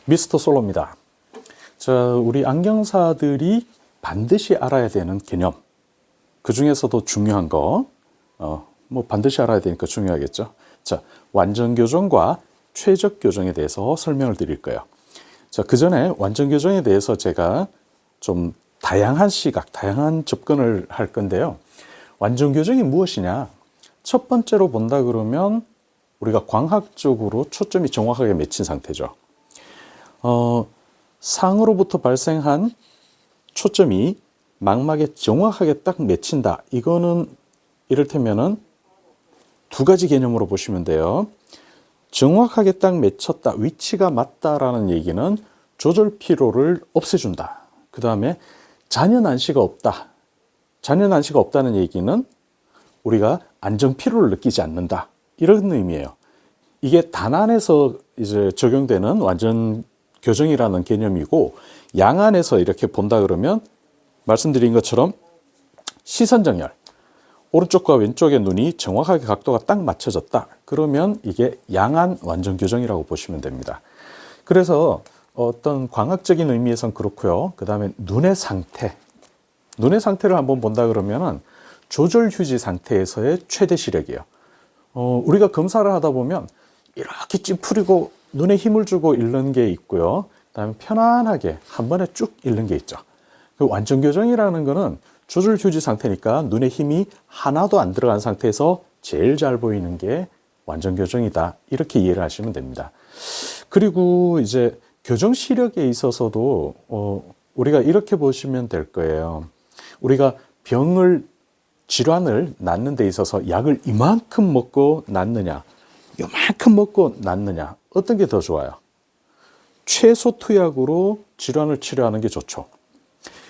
미스터 솔로입니다. 우리 안경사들이 반드시 알아야 되는 개념, 그 중에서도 중요한 거, 반드시 알아야 되니까 중요하겠죠. 완전교정과 최적교정에 대해서 설명을 드릴 거예요. 그 전에 완전교정에 대해서 제가 좀 다양한 시각, 다양한 접근을 할 건데요. 완전교정이 무엇이냐? 첫 번째로 본다 그러면 우리가 광학적으로 초점이 정확하게 맺힌 상태죠. 상으로부터 발생한 초점이 망막에 정확하게 딱 맺힌다. 이거는 이를테면은 두 가지 개념으로 보시면 돼요. 정확하게 딱 맺혔다, 위치가 맞다라는 얘기는 조절 피로를 없애준다. 그 다음에 잔여난시가 없다. 잔여난시가 없다는 얘기는 우리가 안정 피로를 느끼지 않는다. 이런 의미예요. 이게 단안에서 이제 적용되는 완전 교정이라는 개념이고, 양안에서 이렇게 본다 그러면 말씀드린 것처럼 시선 정렬, 오른쪽과 왼쪽의 눈이 정확하게 각도가 딱 맞춰졌다. 그러면 이게 양안 완전 교정이라고 보시면 됩니다. 그래서 어떤 광학적인 의미에선 그렇고요. 그 다음에 눈의 상태를 한번 본다 그러면은 조절 휴지 상태에서의 최대 시력이에요. 우리가 검사를 하다 보면 이렇게 찌푸리고 눈에 힘을 주고 읽는 게 있고요. 그다음에 편안하게 한 번에 쭉 읽는 게 있죠. 그 완전 교정이라는 거는 조절 휴지 상태니까 눈에 힘이 하나도 안 들어간 상태에서 제일 잘 보이는 게 완전 교정이다. 이렇게 이해를 하시면 됩니다. 그리고 이제 교정 시력에 있어서도 우리가 이렇게 보시면 될 거예요. 우리가 질환을 낫는 데 있어서 약을 이만큼 먹고 낫느냐, 요만큼 먹고 낫느냐, 어떤 게 더 좋아요? 최소 투약으로 질환을 치료하는 게 좋죠.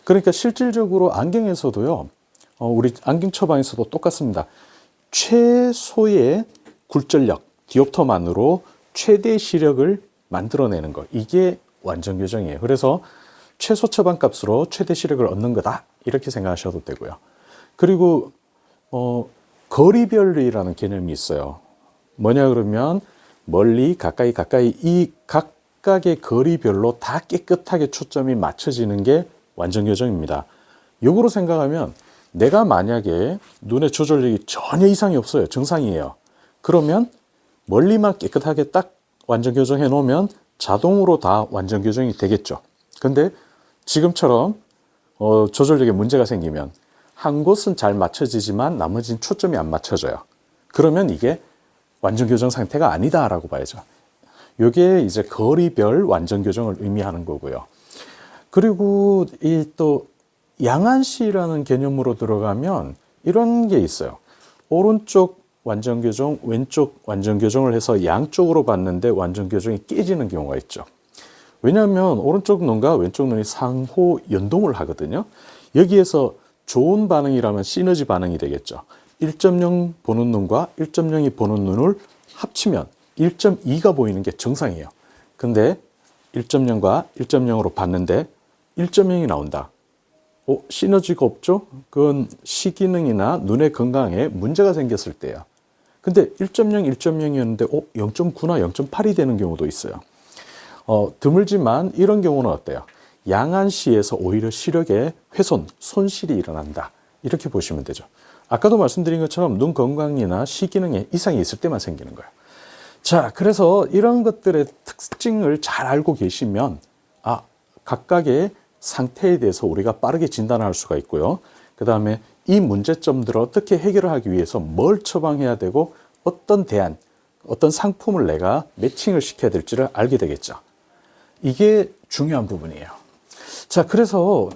그러니까 실질적으로 안경에서도요, 우리 안경 처방에서도 똑같습니다. 최소의 굴절력, 디옵터만으로 최대 시력을 만들어내는 거, 이게 완전 교정이에요. 그래서 최소 처방값으로 최대 시력을 얻는 거다, 이렇게 생각하셔도 되고요. 그리고 거리별이라는 개념이 있어요. 뭐냐 그러면 멀리, 가까이 이 각각의 거리별로 다 깨끗하게 초점이 맞춰지는 게 완전 교정입니다. 역으로 생각하면 내가 만약에 눈의 조절력이 전혀 이상이 없어요. 정상이에요. 그러면 멀리만 깨끗하게 딱 완전 교정해 놓으면 자동으로 다 완전 교정이 되겠죠. 근데 지금처럼 조절력에 문제가 생기면 한 곳은 잘 맞춰지지만 나머지는 초점이 안 맞춰져요. 그러면 이게 완전 교정 상태가 아니다라고 봐야죠. 이게 이제 거리별 완전 교정을 의미하는 거고요. 그리고 이 또 양안시라는 개념으로 들어가면 이런 게 있어요. 오른쪽 완전 교정, 왼쪽 완전 교정을 해서 양쪽으로 봤는데 완전 교정이 깨지는 경우가 있죠. 왜냐하면 오른쪽 눈과 왼쪽 눈이 상호 연동을 하거든요. 여기에서 좋은 반응이라면 시너지 반응이 되겠죠. 1.0 보는 눈과 1.0이 보는 눈을 합치면 1.2가 보이는 게 정상이에요. 근데 1.0과 1.0으로 봤는데 1.0이 나온다. 시너지가 없죠? 그건 시기능이나 눈의 건강에 문제가 생겼을 때예요. 근데 1.0, 1.0이었는데 0.9나 0.8이 되는 경우도 있어요. 드물지만 이런 경우는 어때요? 양안시에서 오히려 시력의 훼손, 손실이 일어난다. 이렇게 보시면 되죠. 아까도 말씀드린 것처럼 눈 건강이나 시기능에 이상이 있을 때만 생기는 거예요. 그래서 이런 것들의 특징을 잘 알고 계시면 각각의 상태에 대해서 우리가 빠르게 진단할 수가 있고요. 그 다음에 이 문제점들을 어떻게 해결을 하기 위해서 뭘 처방해야 되고 어떤 대안, 어떤 상품을 내가 매칭을 시켜야 될지를 알게 되겠죠. 이게 중요한 부분이에요. 그래서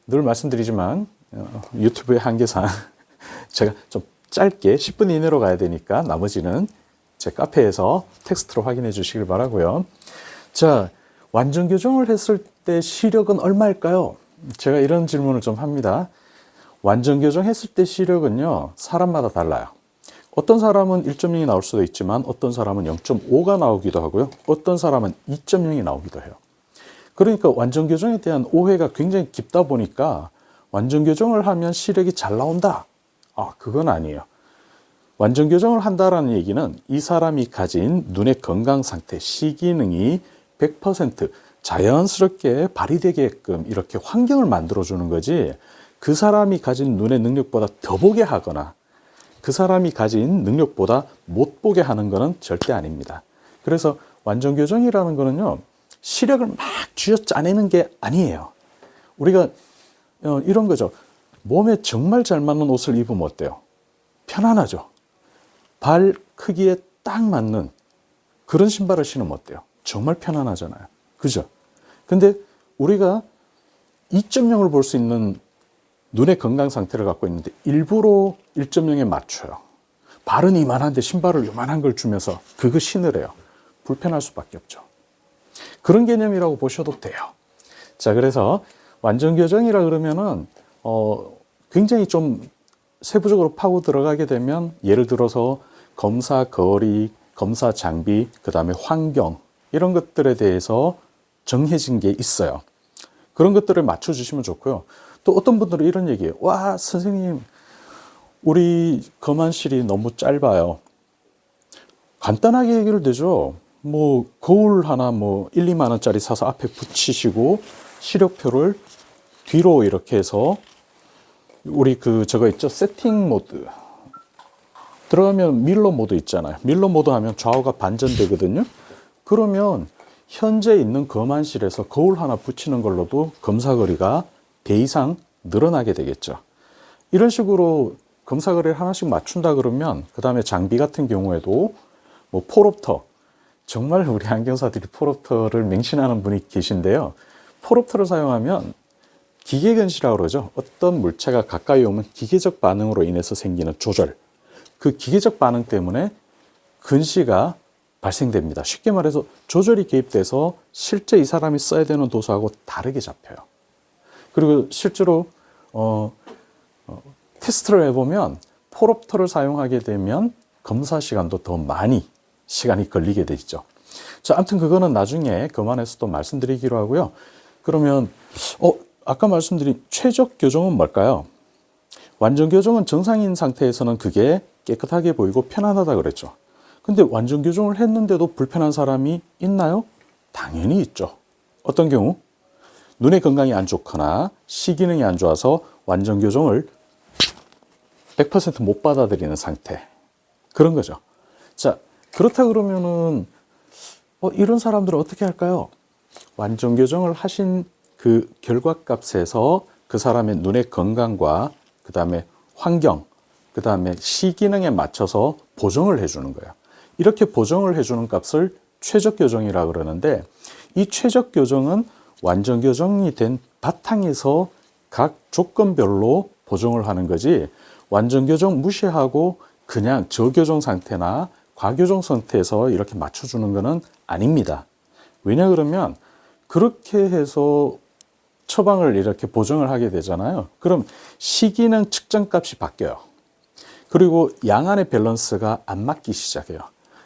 늘 말씀드리지만 유튜브의 한계상 제가 좀 짧게 10분 이내로 가야 되니까 나머지는 제 카페에서 텍스트로 확인해 주시길 바라고요. 완전 교정을 했을 때 시력은 얼마일까요? 제가 이런 질문을 좀 합니다. 완전 교정했을 때 시력은요, 사람마다 달라요. 어떤 사람은 1.0이 나올 수도 있지만 어떤 사람은 0.5가 나오기도 하고요. 어떤 사람은 2.0이 나오기도 해요. 그러니까 완전 교정에 대한 오해가 굉장히 깊다 보니까 완전 교정을 하면 시력이 잘 나온다. 그건 아니에요. 완전 교정을 한다라는 얘기는 이 사람이 가진 눈의 건강 상태, 시기능이 100% 자연스럽게 발휘되게끔 이렇게 환경을 만들어주는 거지, 그 사람이 가진 눈의 능력보다 더 보게 하거나 그 사람이 가진 능력보다 못 보게 하는 것은 절대 아닙니다. 그래서 완전 교정이라는 거는요, 시력을 막 쥐어짜내는 게 아니에요. 우리가 이런 거죠. 몸에 정말 잘 맞는 옷을 입으면 어때요? 편안하죠. 발 크기에 딱 맞는 그런 신발을 신으면 어때요? 정말 편안하잖아요. 그죠? 근데 우리가 2.0을 볼 수 있는 눈의 건강 상태를 갖고 있는데 일부러 1.0에 맞춰요. 발은 이만한데 신발을 이만한 걸 주면서 그거 신으래요. 불편할 수밖에 없죠. 그런 개념이라고 보셔도 돼요. 자, 그래서 완전 교정이라 그러면은 굉장히 좀 세부적으로 파고 들어가게 되면, 예를 들어서 검사 거리, 검사 장비, 그 다음에 환경, 이런 것들에 대해서 정해진 게 있어요. 그런 것들을 맞춰주시면 좋고요. 또 어떤 분들은 이런 얘기해요. 와, 선생님, 우리 검안실이 너무 짧아요. 간단하게 얘기를 되죠. 뭐 거울 하나 뭐 1, 2만 원짜리 사서 앞에 붙이시고 시력표를 뒤로 이렇게 해서, 우리 저거 있죠? 세팅 모드 들어가면 밀러 모드 있잖아요. 밀러 모드 하면 좌우가 반전되거든요. 그러면 현재 있는 검안실에서 거울 하나 붙이는 걸로도 검사거리가 배 이상 늘어나게 되겠죠. 이런 식으로 검사거리를 하나씩 맞춘다 그러면, 그 다음에 장비 같은 경우에도 뭐 폴옵터, 정말 우리 안경사들이 폴옵터를 맹신하는 분이 계신데요. 폴옵터를 사용하면 기계근시라고 그러죠. 어떤 물체가 가까이 오면 기계적 반응으로 인해서 생기는 조절, 그 기계적 반응 때문에 근시가 발생됩니다. 쉽게 말해서 조절이 개입돼서 실제 이 사람이 써야 되는 도수하고 다르게 잡혀요. 그리고 실제로 테스트를 해보면 폴옵터를 사용하게 되면 검사 시간도 더 많이 시간이 걸리게 되죠. 자, 아무튼 그거는 나중에 그만해서 또 말씀드리기로 하고요. 그러면 아까 말씀드린 최적 교정은 뭘까요? 완전 교정은 정상인 상태에서는 그게 깨끗하게 보이고 편안하다 그랬죠. 근데 완전 교정을 했는데도 불편한 사람이 있나요? 당연히 있죠. 어떤 경우? 눈의 건강이 안 좋거나 시기능이 안 좋아서 완전 교정을 100% 못 받아들이는 상태. 그런 거죠. 자, 그렇다 그러면은 이런 사람들은 어떻게 할까요? 완전 교정을 하신 그 결과값에서 그 사람의 눈의 건강과 그 다음에 환경, 그 다음에 시기능에 맞춰서 보정을 해주는 거예요. 이렇게 보정을 해주는 값을 최적 교정이라고 그러는데, 이 최적 교정은 완전 교정이 된 바탕에서 각 조건별로 보정을 하는 거지, 완전 교정 무시하고 그냥 저교정 상태나 과교정 상태에서 이렇게 맞춰주는 것은 아닙니다. 왜냐 그러면 그렇게 해서 처방을 이렇게 보정을 하게 되잖아요. 그럼 시기능 측정값이 바뀌어요. 그리고 양안의 밸런스가 안 맞기 시작해요.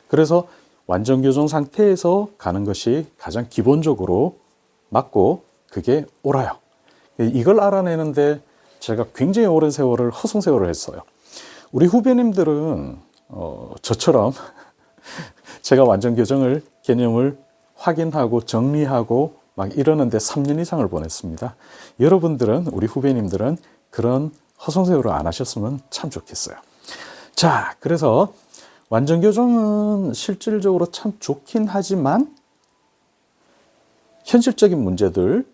그래서 완전 교정 상태에서 가는 것이 가장 기본적으로 맞고 그게 옳아요. 이걸 알아내는데 제가 굉장히 오랜 세월을 허송세월을 했어요. 우리 후배님들은 저처럼 제가 완전 교정을 개념을 확인하고 정리하고 막 이러는데 3년 이상을 보냈습니다. 여러분들은, 우리 후배님들은 그런 허송세월을 안 하셨으면 참 좋겠어요. 자, 그래서 완전 교정은 실질적으로 참 좋긴 하지만 현실적인 문제들,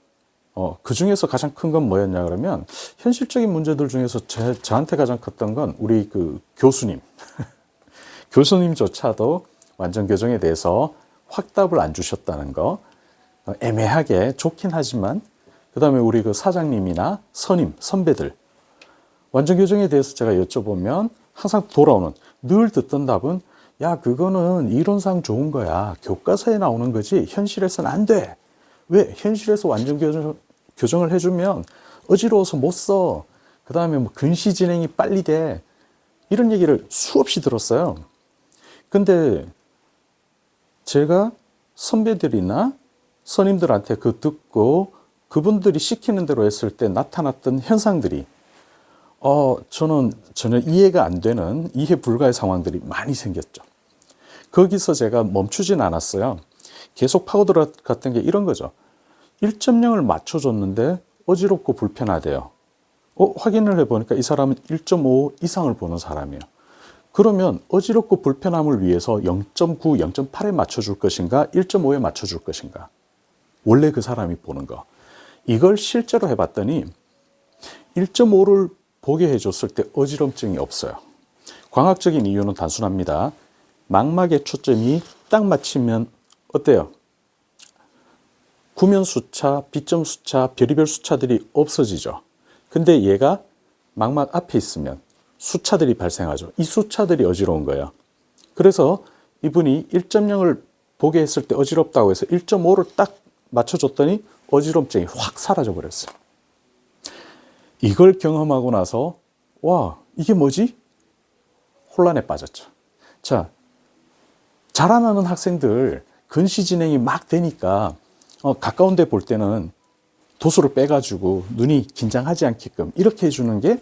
그 중에서 가장 큰 건 뭐였냐 그러면, 현실적인 문제들 중에서 저한테 가장 컸던 건 우리 그 교수님 교수님조차도 완전 교정에 대해서 확답을 안 주셨다는 거. 애매하게 좋긴 하지만, 그 다음에 우리 그 사장님이나 선임, 선배들, 완전 교정에 대해서 제가 여쭤보면 항상 돌아오는, 늘 듣던 답은, 야, 그거는 이론상 좋은 거야. 교과서에 나오는 거지 현실에서는 안 돼. 왜? 현실에서 완전 교정을 해주면 어지러워서 못 써. 그 다음에 뭐 근시 진행이 빨리 돼. 이런 얘기를 수없이 들었어요. 근데 제가 선배들이나 선임들한테 그 듣고 그분들이 시키는 대로 했을 때 나타났던 현상들이, 저는 전혀 이해가 안 되는 이해 불가의 상황들이 많이 생겼죠. 거기서 제가 멈추진 않았어요. 계속 파고들었던 게 이런 거죠. 1.0을 맞춰줬는데 어지럽고 불편하대요. 확인을 해보니까 이 사람은 1.5 이상을 보는 사람이에요. 그러면 어지럽고 불편함을 위해서 0.9, 0.8에 맞춰줄 것인가, 1.5에 맞춰줄 것인가. 원래 그 사람이 보는 거. 이걸 실제로 해봤더니 1.5를 보게 해줬을 때 어지럼증이 없어요. 광학적인 이유는 단순합니다. 망막의 초점이 딱 맞추면 어때요? 구면 수차, 비점 수차, 별의별 수차들이 없어지죠. 근데 얘가 망막 앞에 있으면 수차들이 발생하죠. 이 수차들이 어지러운 거예요. 그래서 이분이 1.0을 보게 했을 때 어지럽다고 해서 1.5를 딱 맞춰줬더니 어지럼증이 확 사라져 버렸어요. 이걸 경험하고 나서 와, 이게 뭐지? 혼란에 빠졌죠. 자, 자라나는 학생들 근시 진행이 막 되니까 가까운 데 볼 때는 도수를 빼가지고 눈이 긴장하지 않게끔 이렇게 해주는 게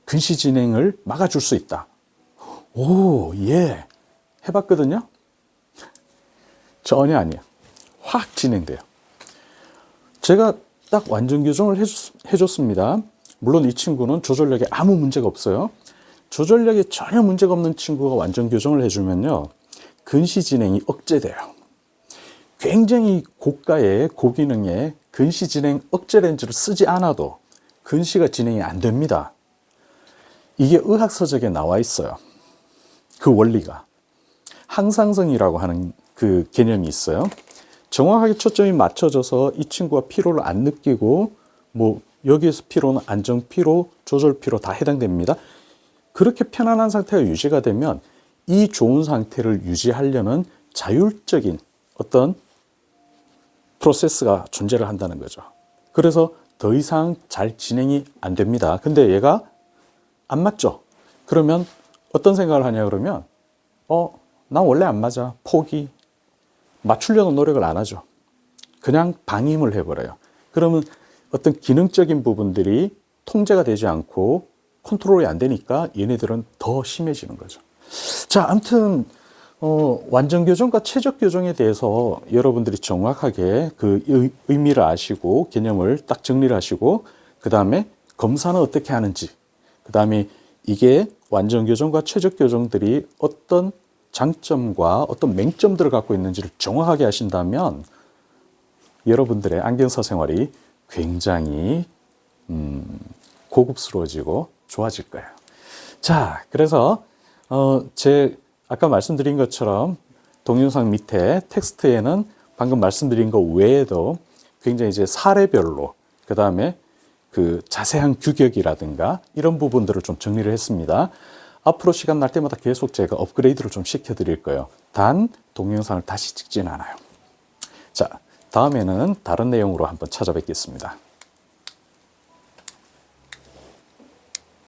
근시 진행을 막아줄 수 있다. 오, 예. 해봤거든요? 전혀 아니에요. 확 진행돼요. 제가 딱 완전 교정을 해줬습니다. 물론 이 친구는 조절력에 아무 문제가 없어요. 조절력에 전혀 문제가 없는 친구가 완전 교정을 해주면요. 근시 진행이 억제돼요. 굉장히 고가의 고기능의 근시 진행 억제 렌즈를 쓰지 않아도 근시가 진행이 안 됩니다. 이게 의학서적에 나와 있어요. 그 원리가. 항상성이라고 하는 그 개념이 있어요. 정확하게 초점이 맞춰져서 이 친구가 피로를 안 느끼고 여기에서 피로는 안정 피로, 조절 피로 다 해당됩니다. 그렇게 편안한 상태가 유지가 되면 이 좋은 상태를 유지하려는 자율적인 어떤 프로세스가 존재를 한다는 거죠. 그래서 더 이상 잘 진행이 안 됩니다. 근데 얘가 안 맞죠? 그러면 어떤 생각을 하냐 그러면 난 원래 안 맞아. 포기. 맞추려는 노력을 안 하죠. 그냥 방임을 해버려요. 그러면 어떤 기능적인 부분들이 통제가 되지 않고 컨트롤이 안 되니까 얘네들은 더 심해지는 거죠. 자, 아무튼 완전 교정과 최적 교정에 대해서 여러분들이 정확하게 그 의미를 아시고 개념을 딱 정리를 하시고 그 다음에 검사는 어떻게 하는지 그 다음에 이게 완전 교정과 최적 교정들이 어떤 장점과 어떤 맹점들을 갖고 있는지를 정확하게 하신다면 여러분들의 안경사 생활이 굉장히 고급스러워지고 좋아질 거예요. 자, 그래서 제 아까 말씀드린 것처럼 동영상 밑에 텍스트에는 방금 말씀드린 것 외에도 굉장히 이제 사례별로 그 다음에 그 자세한 규격이라든가 이런 부분들을 좀 정리를 했습니다. 앞으로 시간 날 때마다 계속 제가 업그레이드를 좀 시켜드릴 거예요. 단 동영상을 다시 찍지는 않아요. 자, 다음에는 다른 내용으로 한번 찾아뵙겠습니다.